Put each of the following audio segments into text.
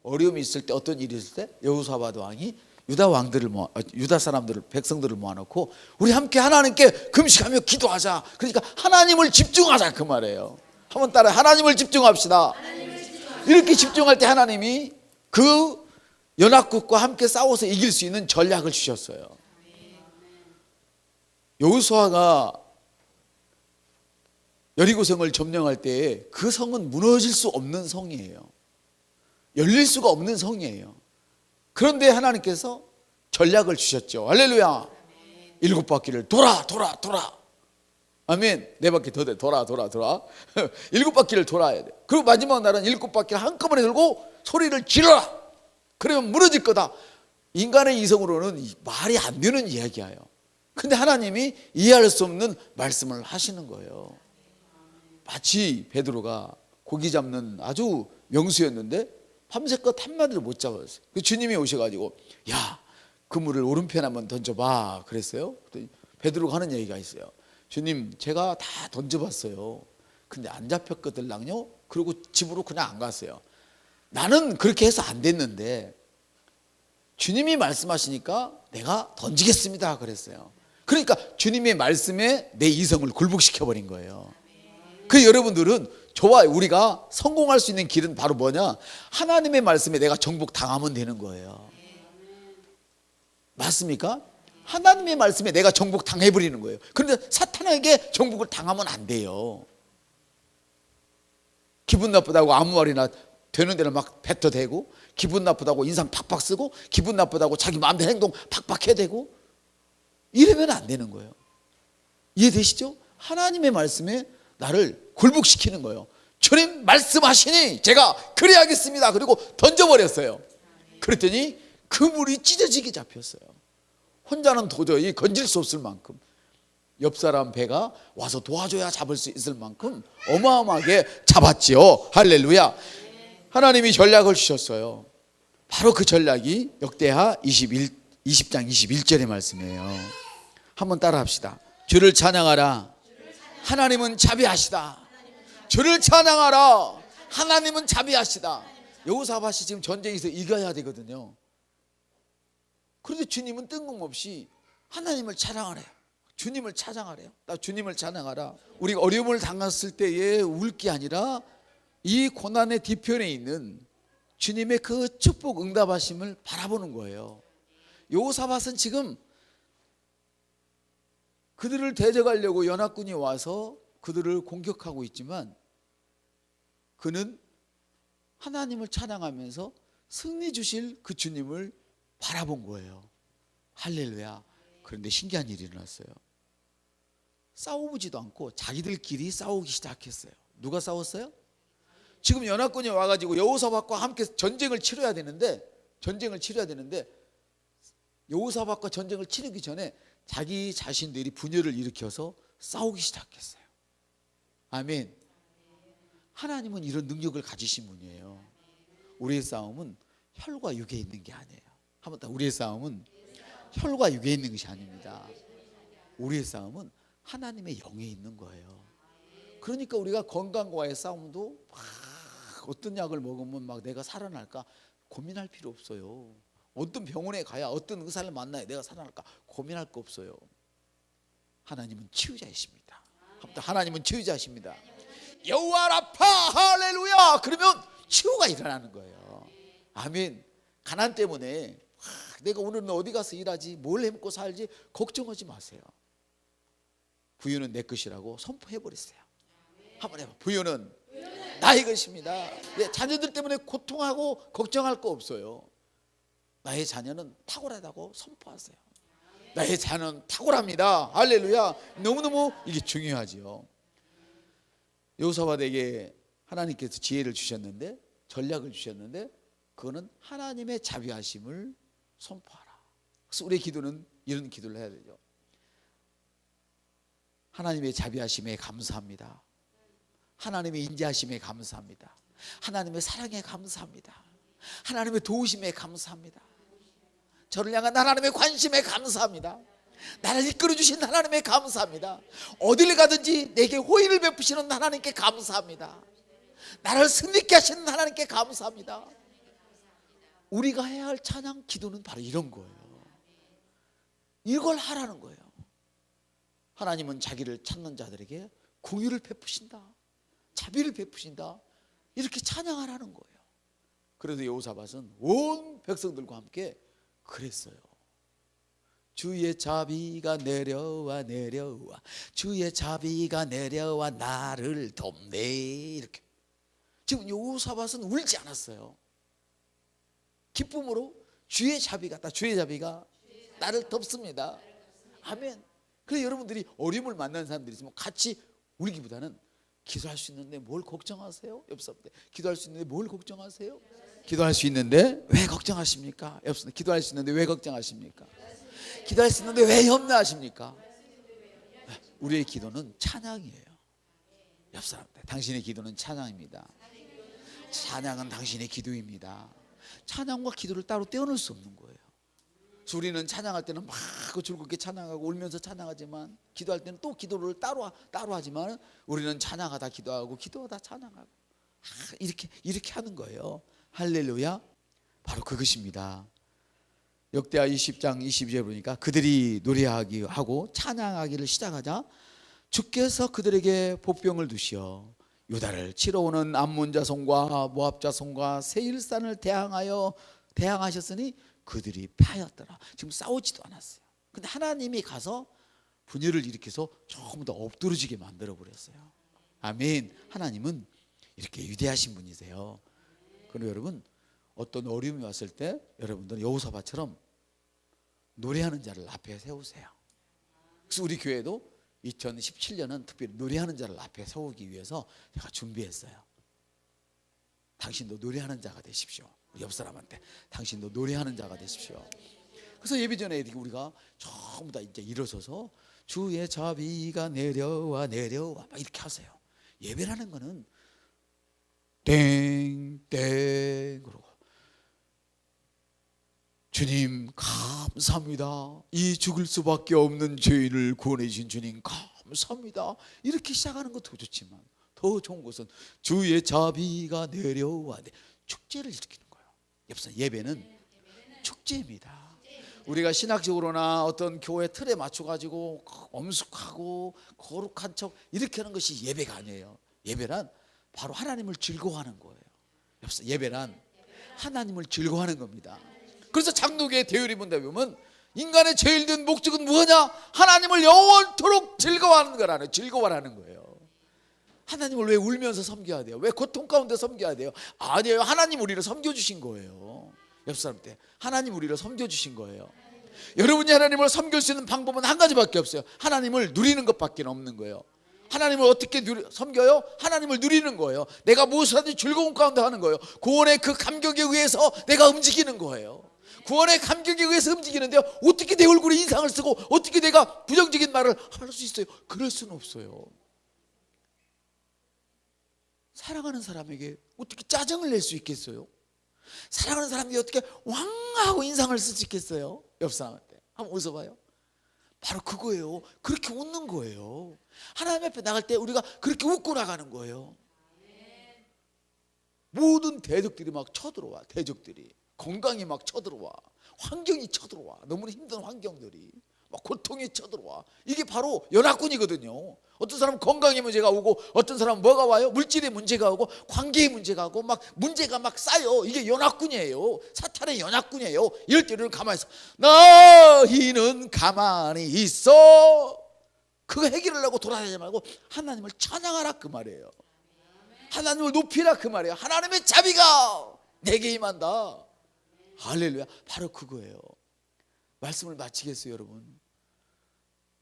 어려움이 있을 때, 어떤 일이 있을 때 여호사밧 왕이 유다 사람들을, 백성들을 모아놓고 우리 함께 하나님께 금식하며 기도하자. 그러니까 하나님을 집중하자 그 말이에요. 한번 따라, 하나님을 집중합시다. 이렇게 집중할 때 하나님이 그 연합국과 함께 싸워서 이길 수 있는 전략을 주셨어요. 여호수아가 여리고성을 점령할 때 그 성은 무너질 수 없는 성이에요. 열릴 수가 없는 성이에요. 그런데 하나님께서 전략을 주셨죠. 할렐루야. 7바퀴를 돌아. 아멘. 4바퀴 더 돼. 돌아. 7바퀴를 돌아야 돼. 그리고 마지막 날은 7바퀴를 한꺼번에 들고 소리를 질러라. 그러면 무너질 거다. 인간의 이성으로는 말이 안 되는 이야기예요. 근데 하나님이 이해할 수 없는 말씀을 하시는 거예요. 마치 베드로가 고기 잡는 아주 명수였는데 밤새껏 한마디를 못 잡았어요. 주님이 오셔가지고 야, 그물을 오른편 한번 던져봐 그랬어요. 베드로가 하는 얘기가 있어요. 주님, 제가 다 던져봤어요. 근데 안 잡혔거든요. 그리고 집으로 그냥 안 갔어요. 나는 그렇게 해서 안 됐는데 주님이 말씀하시니까 내가 던지겠습니다 그랬어요. 그러니까 주님의 말씀에 내 이성을 굴복시켜버린 거예요. 그 여러분들은, 저와 우리가 성공할 수 있는 길은 바로 뭐냐? 하나님의 말씀에 내가 정복당하면 되는 거예요. 맞습니까? 하나님의 말씀에 내가 정복당해버리는 거예요. 그런데 사탄에게 정복을 당하면 안 돼요. 기분 나쁘다고 아무 말이나 되는 대로 막 뱉어대고, 기분 나쁘다고 인상 팍팍 쓰고, 기분 나쁘다고 자기 마음대로 행동 팍팍 해대고, 이러면 안 되는 거예요. 이해되시죠? 하나님의 말씀에 나를 굴복시키는 거예요. 주님 말씀하시니 제가 그래야겠습니다. 그리고 던져버렸어요. 그랬더니 그물이 찢어지게 잡혔어요. 혼자는 도저히 건질 수 없을 만큼, 옆 사람 배가 와서 도와줘야 잡을 수 있을 만큼 어마어마하게 잡았지요. 할렐루야. 하나님이 전략을 주셨어요. 바로 그 전략이 역대하 20장 21절의 말씀이에요. 한번 따라 합시다. 주를 찬양하라. 하나님은 자비하시다. 주를 찬양하라. 하나님은 자비하시다. 여호사밧이 지금 전쟁에서 이겨야 되거든요. 그런데 주님은 뜬금없이 하나님을 찬양하래요. 주님을 찬양하래요. 나 주님을 찬양하라. 우리가 어려움을 당했을 때에 울 게 아니라 이 고난의 뒤편에 있는 주님의 그 축복 응답하심을 바라보는 거예요. 여호사밧은 지금 그들을 대적하려고 연합군이 와서 그들을 공격하고 있지만 그는 하나님을 찬양하면서 승리 주실 그 주님을 바라본 거예요. 할렐루야. 그런데 신기한 일이 일어났어요. 싸우지도 않고 자기들끼리 싸우기 시작했어요. 누가 싸웠어요? 지금 연합군이 와가지고 여호사밧과 함께 전쟁을 치러야 되는데 여호사밧과 전쟁을 치르기 전에 자기 자신들이 분열을 일으켜서 싸우기 시작했어요. 아멘. 하나님은 이런 능력을 가지신 분이에요. 우리의 싸움은 혈과 육에 있는 게 아니에요. 한번 더, 우리의 싸움은 혈과 육에 있는 것이 아닙니다. 우리의 싸움은 하나님의 영에 있는 거예요. 그러니까 우리가 건강과의 싸움도 막 어떤 약을 먹으면 막 내가 살아날까 고민할 필요 없어요. 어떤 병원에 가야, 어떤 의사를 만나야 내가 살아날까 고민할 거 없어요. 하나님은 치유자이십니다. 하나님은 치유자이십니다. 여호와 라파. 할렐루야. 그러면 치유가 일어나는 거예요. 아멘. 가난 때문에 내가 오늘은 어디 가서 일하지, 뭘 해먹고 살지 걱정하지 마세요. 부유는 내 것이라고 선포해버렸어요. 한번 해봐. 부유는 나의 것입니다. 자녀들 때문에 고통하고 걱정할 거 없어요. 나의 자녀는 탁월하다고 선포하세요. 나의 자녀는 탁월합니다. 할렐루야. 너무너무 이게 중요하지요. 여호사밧에게 하나님께서 지혜를 주셨는데, 전략을 주셨는데, 그거는 하나님의 자비하심을 선포하라. 그래서 우리의 기도는 이런 기도를 해야 되죠. 하나님의 자비하심에 감사합니다. 하나님의 인자하심에 감사합니다. 하나님의 사랑에 감사합니다. 하나님의 도우심에 감사합니다. 저를 향한 하나님의 관심에 감사합니다. 나를 이끌어 주신 하나님께 감사합니다. 어딜 가든지 내게 호의를 베푸시는 하나님께 감사합니다. 나를 승리케 하시는 하나님께 감사합니다. 우리가 해야 할 찬양 기도는 바로 이런 거예요. 이걸 하라는 거예요. 하나님은 자기를 찾는 자들에게 공의를 베푸신다, 자비를 베푸신다, 이렇게 찬양하라는 거예요. 그래서 여호사밧은 온 백성들과 함께 그랬어요. 주의 자비가 내려와 내려와, 주의 자비가 내려와 나를 돕네. 이렇게. 지금 여호사밧은 울지 않았어요. 기쁨으로 주의 자비가 나를 덮습니다. 아멘. 그래서 여러분들이 어려움을 만나는 사람들이 있으면 같이 울기보다는 기도할 수 있는데 뭘 걱정하세요? 옆 사람한테 기도할 수 있는데 뭘 걱정하세요? 기도할 수 있는데 왜 걱정하십니까? 옆 사람한테 기도할 수 있는데 왜 걱정하십니까? 기도할 수 있는데 왜 염려하십니까? 우리의 기도는 찬양이에요. 옆 사람한테 당신의 기도는 찬양입니다. 찬양은 당신의 기도입니다. 찬양과 기도를 따로 떼어놓을 수 없는 거예요. 그래서 우리는 찬양할 때는 막 즐겁게 찬양하고 울면서 찬양하지만, 기도할 때는 또 기도를 따로 하지만, 우리는 찬양하다 기도하고 기도하다 찬양하고 이렇게 하는 거예요. 할렐루야. 바로 그것입니다. 역대하 20장 22절에 보니까 그들이 노래하기 하고 찬양하기를 시작하자 주께서 그들에게 복병을 두시어 유다를 치러 오는 암몬 자손과 모압 자손과 세일산을 대항하셨으니 그들이 패하였더라. 지금 싸우지도 않았어요. 근데 하나님이 가서 분열을 일으켜서 조금 더 엎드러지게 만들어 버렸어요. 아멘. 하나님은 이렇게 위대하신 분이세요. 그럼 여러분, 어떤 어려움이 왔을 때 여러분들은 여호사밧처럼 노래하는 자를 앞에 세우세요. 그래서 우리 교회도 2017년은 특별히 노래하는 자를 앞에 세우기 위해서 제가 준비했어요. 당신도 노래하는 자가 되십시오. 우리 옆 사람한테 당신도 노래하는 자가 되십시오. 그래서 예배 전에 우리가 전부 다 이제 일어서서 주의 자비가 내려와 내려와 막 이렇게 하세요. 예배라는 거는 땡땡 그러고, 주님 감사합니다. 이 죽을 수밖에 없는 죄인을 구원해 주신 주님 감사합니다. 이렇게 시작하는 것도 좋지만, 더 좋은 것은 주의 자비가 내려와 축제를 일으키는 거예요. 예배는 축제입니다. 우리가 신학적으로나 어떤 교회 틀에 맞춰가지고 엄숙하고 거룩한 척 이렇게 하는 것이 예배가 아니에요. 예배란 바로 하나님을 즐거워하는 거예요. 예배란 하나님을 즐거워하는 겁니다. 그래서 장로교의 대열이 본다 보면 인간의 제일 든 목적은 뭐냐? 하나님을 영원토록 즐거워하는 거라는, 즐거워하는 거예요. 하나님을 왜 울면서 섬겨야 돼요? 왜 고통 가운데 섬겨야 돼요? 아니에요. 하나님 우리를 섬겨주신 거예요. 옆 사람한테 하나님 우리를 섬겨주신 거예요. 여러분이 하나님을 섬길 수 있는 방법은 한 가지밖에 없어요. 하나님을 누리는 것밖에 없는 거예요. 하나님을 어떻게 섬겨요? 하나님을 누리는 거예요. 내가 무엇을 하든지 즐거운 가운데 하는 거예요. 구원의 그 감격에 의해서 내가 움직이는 거예요. 구원의 감격에 의해서 움직이는데요, 어떻게 내 얼굴에 인상을 쓰고 어떻게 내가 부정적인 말을 할 수 있어요? 그럴 수는 없어요. 사랑하는 사람에게 어떻게 짜증을 낼 수 있겠어요? 사랑하는 사람이 어떻게 왕하고 인상을 쓸 수 있겠어요? 옆 사람한테 한번 웃어봐요. 바로 그거예요. 그렇게 웃는 거예요. 하나님 앞에 나갈 때 우리가 그렇게 웃고 나가는 거예요. 모든 대적들이 막 쳐들어와. 대적들이 건강이 막 쳐들어와. 환경이 쳐들어와. 너무나 힘든 환경들이 막 고통이 쳐들어와. 이게 바로 연합군이거든요. 어떤 사람은 건강의 문제가 오고, 어떤 사람은 뭐가 와요? 물질의 문제가 오고, 관계의 문제가 오고, 막 문제가 막 쌓여. 이게 연합군이에요. 사탄의 연합군이에요. 이럴 때 우리는 가만히 있어. 너희는 가만히 있어. 그거 해결하려고 돌아다니지 말고 하나님을 찬양하라 그 말이에요. 하나님을 높이라 그 말이에요. 하나님의 자비가 내게 임한다. 할렐루야. 바로 그거예요. 말씀을 마치겠어요, 여러분.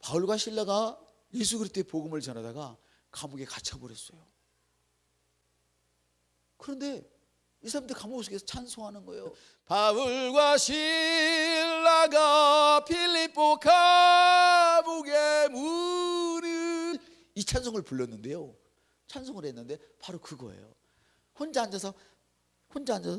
바울과 실라가 예수 그리스도의 복음을 전하다가 감옥에 갇혀버렸어요. 그런데 이 사람들 감옥 속에서 찬송하는 거예요. 바울과 실라가 빌립보 감옥에 문을, 이 찬송을 불렀는데요, 찬송을 했는데 바로 그거예요. 혼자 앉아서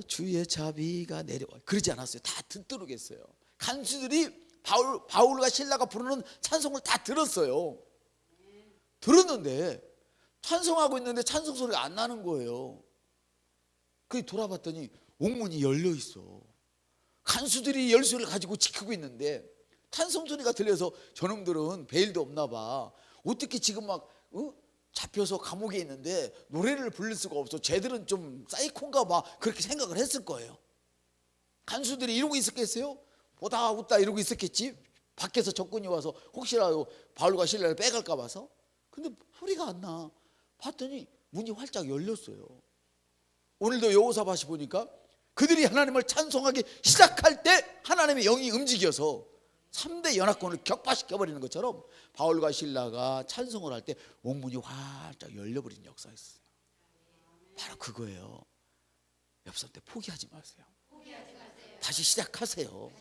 주의 자비가 내려와 그러지 않았어요. 다 듣도록했어요. 간수들이 바울과 실라가 부르는 찬송을 다 들었어요. 들었는데 찬송하고 있는데 찬송 소리가 안 나는 거예요. 그래서 돌아봤더니 옥문이 열려 있어. 간수들이 열쇠를 가지고 지키고 있는데 찬송 소리가 들려서 저놈들은 베일도 없나 봐. 어떻게 지금 막 잡혀서 감옥에 있는데 노래를 부를 수가 없어. 쟤들은 좀 사이콘가 봐. 그렇게 생각을 했을 거예요. 간수들이 이러고 있었겠어요? 보다 웃다 이러고 있었겠지. 밖에서 적군이 와서 혹시라도 바울과 실라를 빼갈까 봐서. 근데 소리가 안 나. 봤더니 문이 활짝 열렸어요. 오늘도 여호사밧이 보니까 그들이 하나님을 찬송하기 시작할 때 하나님의 영이 움직여서 3대 연합군을 격파시켜버리는 것처럼 바울과 실라가 찬송을 할 때 옥문이 활짝 열려버린 역사가 있어요. 바로 그거예요. 옆 사람한테 포기하지 마세요. 다시 시작하세요.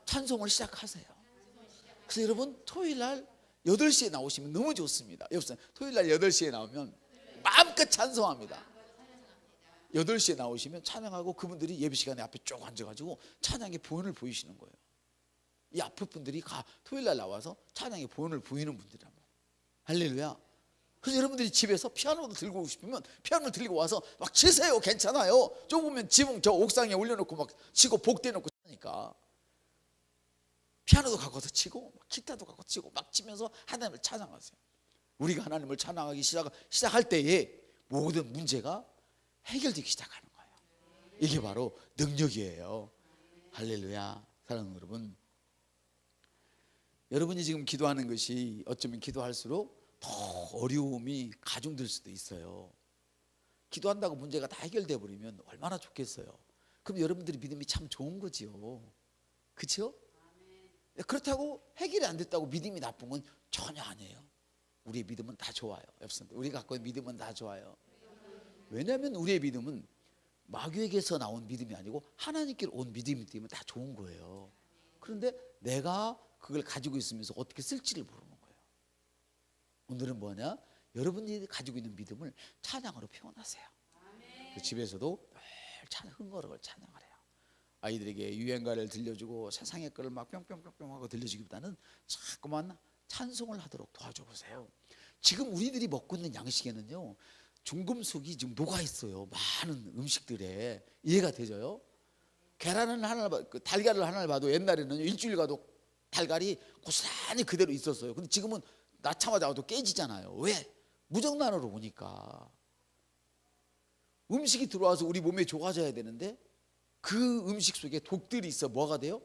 찬송을 시작하세요. 그래서 여러분 토요일날 8시에 나오시면 너무 좋습니다. 옆 사람 토요일날 8시에 나오면 마음껏 찬송합니다. 8시에 나오시면 찬양하고 그분들이 예배 시간에 앞에 쭉 앉아가지고 찬양의 본을 보이시는 거예요. 이 앞에 분들이 토요일날 나와서 찬양의 본을 보이는 분들이란 말이에요. 할렐루야. 그래서 여러분들이 집에서 피아노도 들고 싶으면 피아노를 들고 와서 막 치세요. 괜찮아요. 좁으면 지붕 저 옥상에 올려놓고 막 치고 복대 놓고 하니까 피아노도 갖고 와서 치고 기타도 갖고 치고 막 치면서 하나님을 찬양하세요. 우리가 하나님을 찬양하기 시작할 때에 모든 문제가 해결되기 시작하는 거예요. 이게 바로 능력이에요. 할렐루야. 사랑하는 여러분, 여러분이 지금 기도하는 것이 어쩌면 기도할수록 더 어려움이 가중될 수도 있어요. 기도한다고 문제가 다 해결돼 버리면 얼마나 좋겠어요. 그럼 여러분들의 믿음이 참 좋은 거지요. 그렇죠? 그렇다고 해결이 안 됐다고 믿음이 나쁜 건 전혀 아니에요. 우리의 믿음은 다 좋아요. 우리가 갖고 있는 믿음은 다 좋아요. 왜냐하면 우리의 믿음은 마귀에게서 나온 믿음이 아니고 하나님께로 온 믿음이기 때문에 다 좋은 거예요. 그런데 내가 그걸 가지고 있으면서 어떻게 쓸지를 모르는 거예요. 오늘은 뭐냐? 여러분이 가지고 있는 믿음을 찬양으로 표현하세요. 그 집에서도 늘 흥거럭을 찬양을 해요. 아이들에게 유행가를 들려주고 세상의 거를 막 뿅뿅뿅뿅 하고 들려주기보다는 자꾸만 찬송을 하도록 도와줘 보세요. 지금 우리들이 먹고 있는 양식에는요 중금속이 지금 녹아 있어요. 많은 음식들에. 이해가 되죠? 계란은 달걀을 하나를 봐도 옛날에는 일주일 가도 달걀이 고스란히 그대로 있었어요. 근데 지금은 낳자마자 와도 깨지잖아요. 왜? 무정란으로 오니까. 음식이 들어와서 우리 몸에 좋아져야 되는데 그 음식 속에 독들이 있어 뭐가 돼요?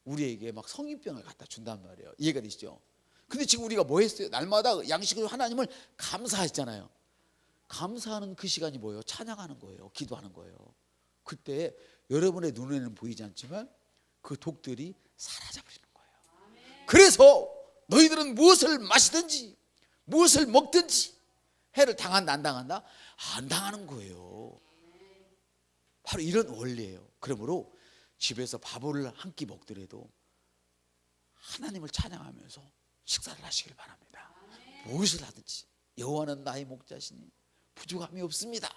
우리에게 막 성인병을 갖다 준단 말이에요. 이해가 되시죠? 근데 지금 우리가 뭐 했어요? 날마다 양식으로 하나님을 감사했잖아요. 감사하는 그 시간이 뭐예요? 찬양하는 거예요. 기도하는 거예요. 그때 여러분의 눈에는 보이지 않지만 그 독들이 사라져버리는 거예요. 그래서 너희들은 무엇을 마시든지 무엇을 먹든지 해를 당한다 안 당한다? 안 당하는 거예요. 바로 이런 원리예요. 그러므로 집에서 밥을 한 끼 먹더라도 하나님을 찬양하면서 식사를 하시길 바랍니다. 무엇을 하든지 여호와는 나의 목자시니 부족함이 없습니다.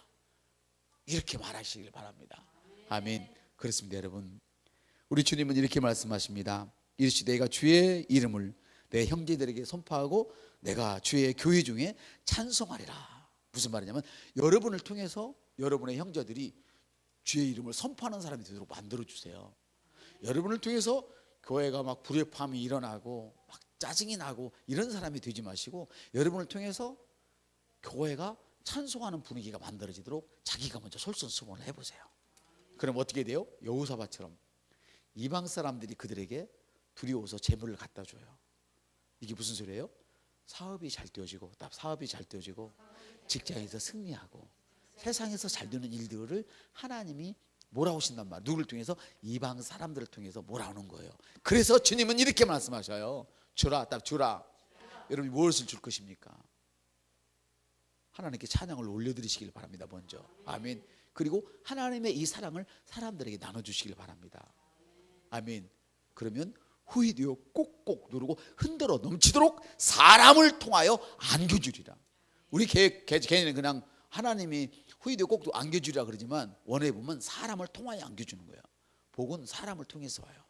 이렇게 말하시길 바랍니다. 아멘. 그렇습니다. 여러분, 우리 주님은 이렇게 말씀하십니다. 이르시되 내가 주의 이름을 내 형제들에게 선포하고 내가 주의 교회 중에 찬송하리라. 무슨 말이냐면 여러분을 통해서 여러분의 형제들이 주의 이름을 선포하는 사람이 되도록 만들어주세요. 여러분을 통해서 교회가 막 불협화음이 일어나고 막 짜증이 나고 이런 사람이 되지 마시고 여러분을 통해서 교회가 찬송하는 분위기가 만들어지도록 자기가 먼저 솔선수범을 해보세요. 그럼 어떻게 돼요? 여호사밧처럼 이방 사람들이 그들에게 두려워서 재물을 갖다 줘요. 이게 무슨 소리예요? 사업이 잘 되어지고 직장에서 승리하고 세상에서 잘 되는 일들을 하나님이 몰아오신단 말이에요. 누구를 통해서? 이방 사람들을 통해서 몰아오는 거예요. 그래서 주님은 이렇게 말씀하셔요. 주라, 딱 주라. 여러분이 무엇을 줄 것입니까? 하나님께 찬양을 올려드리시길 바랍니다. 먼저. 아멘. 그리고 하나님의 이 사랑을 사람들에게 나눠주시길 바랍니다. 아멘. 그러면 후히되어 꼭꼭 누르고 흔들어 넘치도록 사람을 통하여 안겨주리라. 우리 개인은 그냥 하나님이 후히되어 꼭도 안겨주리라 그러지만 원어에 보면 사람을 통하여 안겨주는 거예요. 복은 사람을 통해서 와요.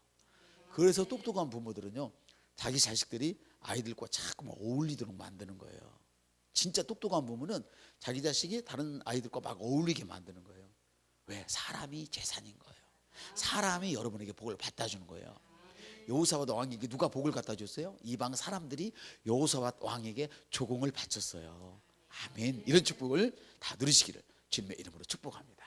그래서 똑똑한 부모들은요 자기 자식들이 아이들과 자꾸 어울리도록 만드는 거예요. 진짜 똑똑한 부모는 자기 자식이 다른 아이들과 막 어울리게 만드는 거예요. 왜? 사람이 재산인 거예요. 사람이 여러분에게 복을 갖다 주는 거예요. 여호사밧 왕에게 누가 복을 갖다 줬어요? 이방 사람들이 여호사밧 왕에게 조공을 바쳤어요. 아멘. 이런 축복을 다 누리시기를 주님의 이름으로 축복합니다.